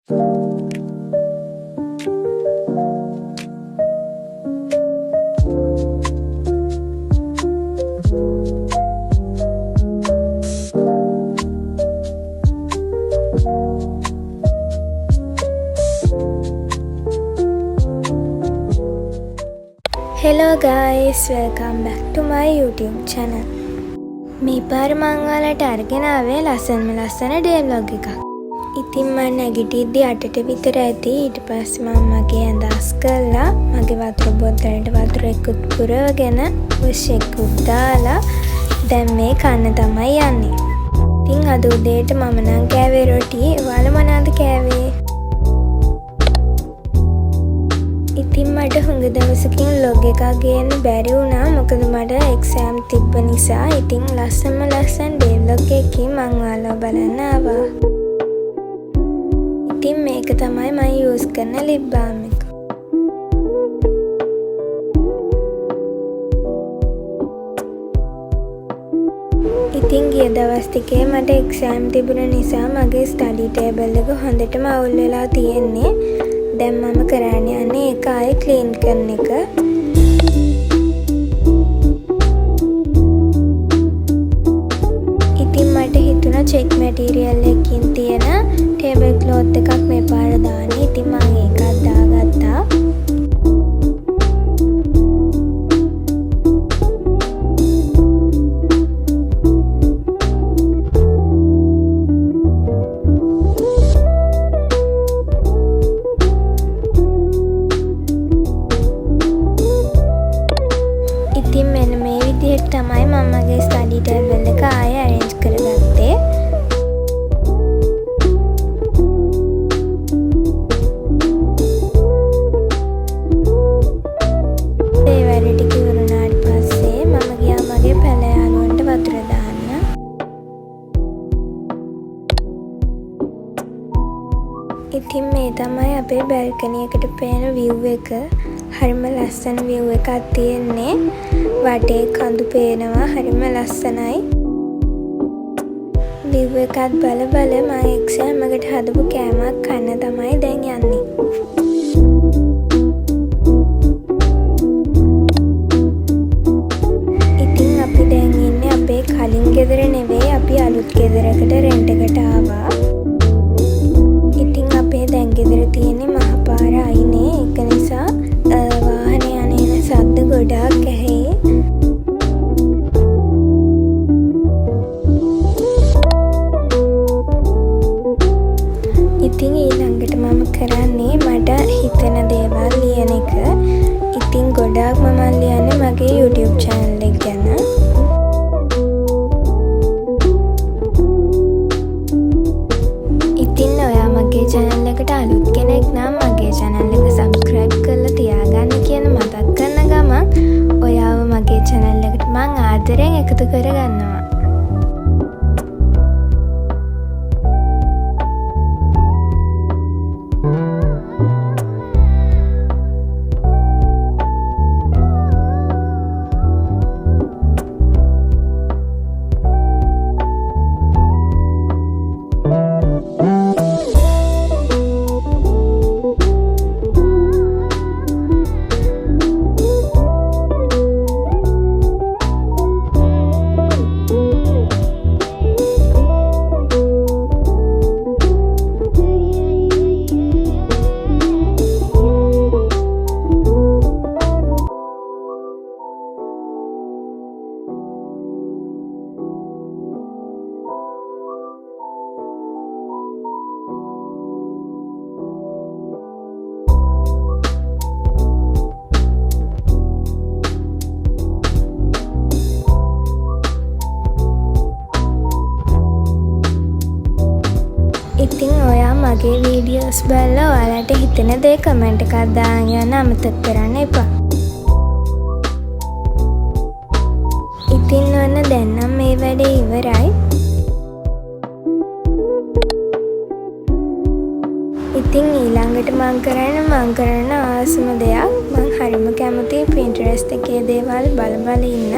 Hello guys, welcome back to my YouTube channel. මේ පාර මං ඔයාලට අරගෙන ආවේ ලස්සනම ලස්සන day vlog එකක්. ඉතින් මම නැගිටිද්දි 8ට විතර ඇති. ඊට පස්සේ මම මගේ ඇඳ අස් කළා. මගේ වතුර බෝතලෙට වතුර එකකුත් පුරවගෙන වොෂ් එකකුත් දාලා දැන් මේ කන්න තමයි යන්නේ. ඉතින් අද උදේට මම නම් කෑවේ රොටි. ඔයාලා මොනවද කෑවේ? ඉතින් මට හුඟ දවසකින් vlog එකක් ගේන්න බැරි වුණා. මොකද මට එක්සෑම් තිබ්බ නිසා. ඉතින් ලස්සන day vlog එකකින් මං ඔයාලව බලන්න ආවා. ඉතින් මේක තමයි මම යූස් කරන lip balm එක. ඉතින් ගිය දවස් ටිකේ මට එක්සෑම් තිබුණ නිසා මගේ ස්ටඩි ටේබල් එක හොඳටම අවුල් වෙලා තියෙන්නේ. දැන් මම කරන්න යන්නේ ඒක ආයෙ ක්ලීන් කරන එක. ඉතින් මට හිතුණා චෙක් මැටීරියල් එකකින් තියෙන ටේබල් ක්ලෝත් එකක් මේ පාර දාන්න. ඉතින් මම ඒකත් දාගත්තා. තමයි මම මගේ ස්ටඩි ටේබල් එක ආයෙ අරේන්ජ් කරගත්තේ. ඒ වැඩ ටික ඉවරුනාට පස්සේ මම ගියා මගේ පැල යාළුවන්ට වතුර දාන්න. ඉතින් මේ තමයි අපේ බැල්කනි එකට පේන view එක. හරිම ලස්සන view එකක් තියෙන්නේ. වටේ කඳු පේනවා. හරිම ලස්සනයි. view එකත් බල මම එක්සෑම් එකට හදපු කෑමක් කන්න තමයි දැන් යන්නේ. ඉතින් අපි දැන් ඉන්නේ අපේ කලින් ගෙදර නෙවෙයි. අපි අලුත් ගෙදරකට රෙන්ට් එකට ආවා. ඉතින් අපේ දැන් ගෙදර තියෙන්නේ මහපාර අයිනේ. ඒක නිසා වාහන යන සද්ද ගොඩාක් ඇහි. ඉතින් ඊළඟට මම කරන්නේ මට හිතෙන දේවල් ලියන එක. ඉතින් ගොඩාක් මම ලියන්නේ මගේ YouTube channel එක ගැන. ඉතින් ඔයා මගේ channel එකට අලුත් කෙනෙක් නම් මගේ channel එක subscribe කරලා තියාගන්න කියන මතක් කරන ගමන් ඔයාව මගේ channel එකට මං ආදරෙන් එකතු කරගන්නවා. ඉතින් ඔයා මගේ වීඩියෝස් බලලා ඔයාලට හිතෙන දේ කමෙන්ට් එකක් දාන්න යන්න අමතක කරන්න එපා. ඉතින් ඔන්න දැන් නම් මේ වැඩේ ඉවරයි. ඉතින් ඊළඟට මං කරන ආසම දෙයක්. මං හරිම කැමතියි Pinterest එකේ දේවල් බල ඉන්න.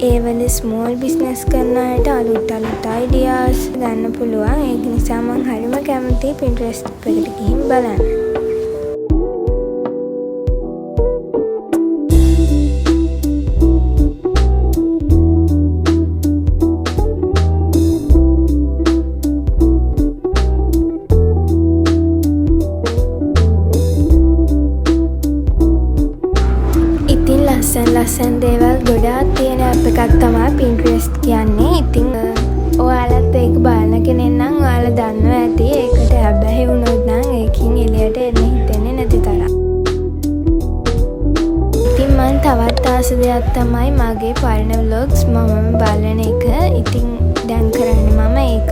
ඒවල ස්මෝල් බිස්නස් කරන අයට අලුත් අයිඩියාස් ගන්න පුළුවන්. ඒක නිසා මම හරිම කැමතියි Pinterest එකට ගිහින් බලන්න. ලස්සන දේවල් ගොඩාක් තියෙන ඇප් එකක් තමයි Pinterest කියන්නේ. ඉතින් ඔයාලත් ඒක බලන කෙනෙක් නම් ඔයාලා දන්නවා ඇති. ඒකට හැබැයි වුණොත් නම් ඒකින් එළියට එන්න හිතෙන්නේ නැති තරම්. ඉතින් මම තවත් ආස දෙයක් තමයි මගේ පරණ vlogs මම බලන එක. ඉතින් දැන් කරන්නේ මම ඒක.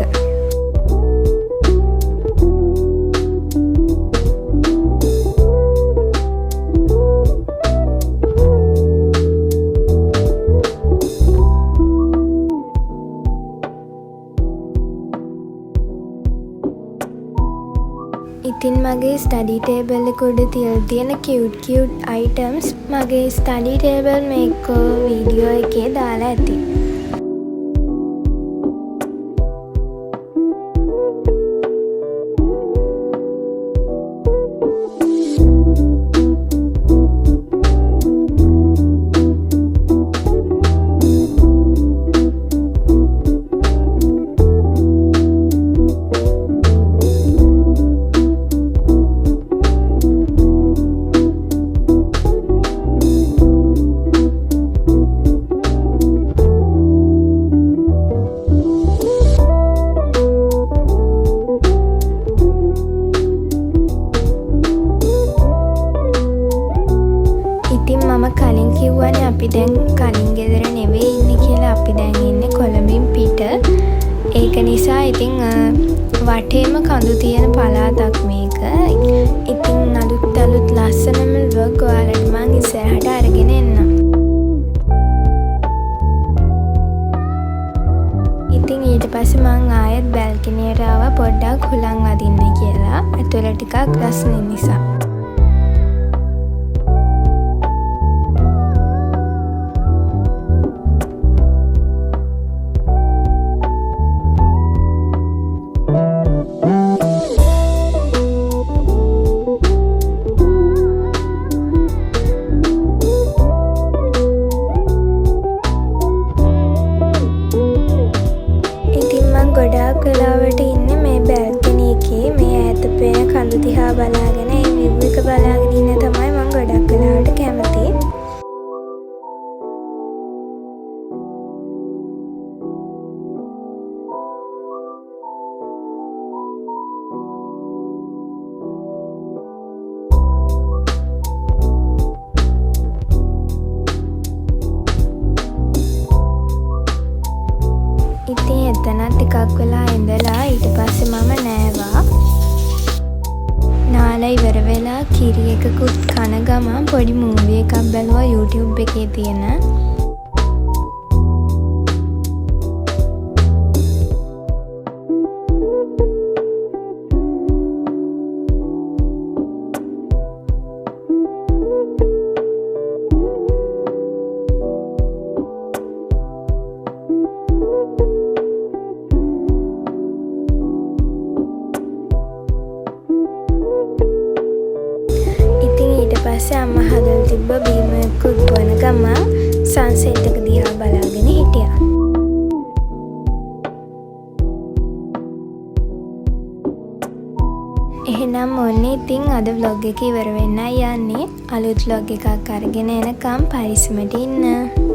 ඉතින් මගේ ස්ටඩි ටේබල් එක උඩ තියලා තියෙන cute items මගේ ස්ටඩි ටේබල් මේකෝ වීඩියෝ එකේ දාලා ඇති. කලින් කිව්වනේ අපි දැන් කලින් ගෙදර නෙවෙයි ඉන්නේ කියලා. අපි දැන් ඉන්නේ කොළඹින් පිට. ඒක නිසා ඉතින් වටේම කඳු තියෙන පළාතක් මේක. ඉතින් අලුත් ලස්සනම vlog ඔයාලට මම ඉස්සරහට අරගෙන එන්නම්. ඉතින් ඊට පස්සේ මම ආයෙත් බැල්කනියට ආවා පොඩ්ඩක් හුලං අදින්න කියලා. ඇතුළ ටිකක් රස්නේ නිසා. ගොඩාක් වෙලාවට ඉන්නේ මේ බැල්කනි එකේ. මේ ඈත පේන කඳු දිහා බලාගෙන ඒ view එක බලාගෙන ඉන්න තමයි මම ගොඩක් වෙලාවට කැමති. ඉතින් එතන ටිකක් වෙලා ඉඳලා ඊට පස්සේ මම නෑවා. නාලා ඉවර වෙලා කිරි එකකුත් කන ගමන් පොඩි මූවි එකක් බැලුවා YouTube එකේ තියෙන. පස්සේ අම්මා හදලා තිබ්බ බීම එකකුත් බොන ගමන් සන්සෙට් එක දිහා බලාගෙන හිටියා. එහෙනම් මොන්නේ ඉතින් අද vlog එක ඉවර වෙන්නයි යන්නේ. අලුත් vlog එකක් අරගෙන එනකම් පරිස්සමට ඉන්න.